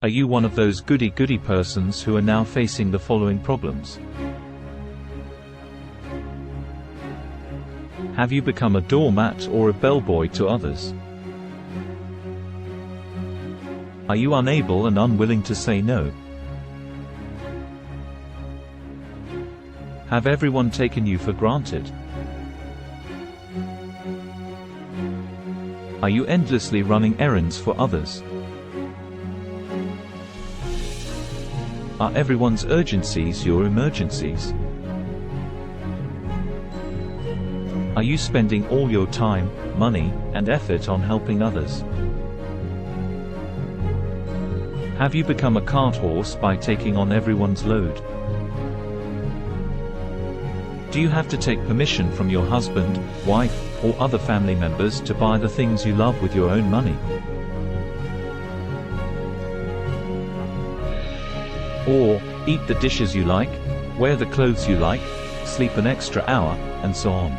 Are you one of those goody-goody persons who are now facing the following problems? Have you become a doormat or a bellboy to others? Are you unable and unwilling to say no? Have everyone taken you for granted? Are you endlessly running errands for others? Are everyone's urgencies your emergencies? Are you spending all your time, money, and effort on helping others? Have you become a cart horse by taking on everyone's load? Do you have to take permission from your husband, wife, or other family members to buy the things you love with your own money? Or, eat the dishes you like, wear the clothes you like, sleep an extra hour, and so on.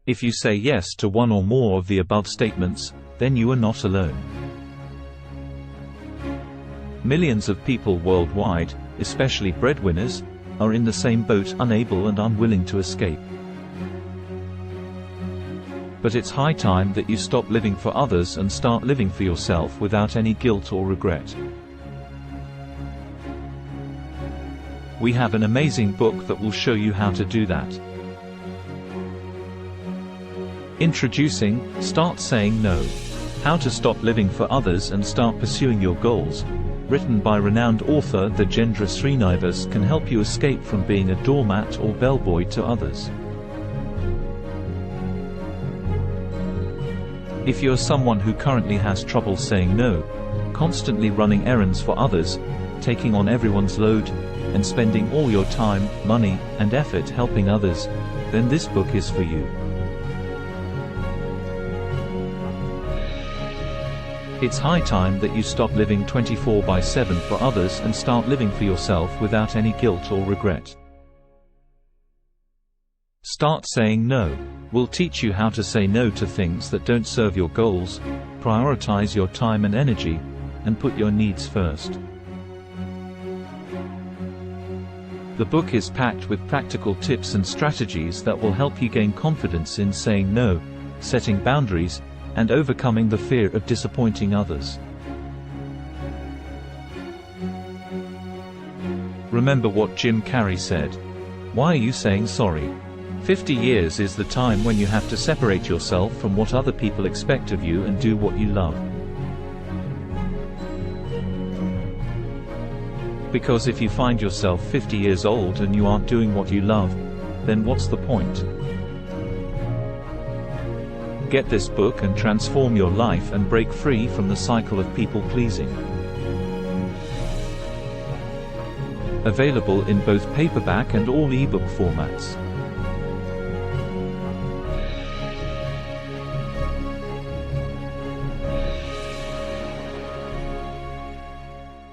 If you say yes to one or more of the above statements, then you are not alone. Millions of people worldwide, especially breadwinners, are in the same boat, unable and unwilling to escape. But it's high time that you stop living for others and start living for yourself without any guilt or regret. We have an amazing book that will show you how to do that. Introducing, Start Saying No. How to Stop Living for Others and Start Pursuing Your Goals, written by renowned author Thejendra Sreenivas, can help you escape from being a doormat or bellboy to others. If you're someone who currently has trouble saying no, constantly running errands for others, taking on everyone's load, and spending all your time, money, and effort helping others, then this book is for you. It's high time that you stop living 24/7 for others and start living for yourself without any guilt or regret. Start Saying No will teach you how to say no to things that don't serve your goals, prioritize your time and energy, and put your needs first. The book is packed with practical tips and strategies that will help you gain confidence in saying no, setting boundaries, and overcoming the fear of disappointing others. Remember what Jim Carrey said. Why are you saying sorry? 50 years is the time when you have to separate yourself from what other people expect of you and do what you love. Because if you find yourself 50 years old and you aren't doing what you love, then what's the point? Get this book and transform your life and break free from the cycle of people pleasing. Available in both paperback and all ebook formats.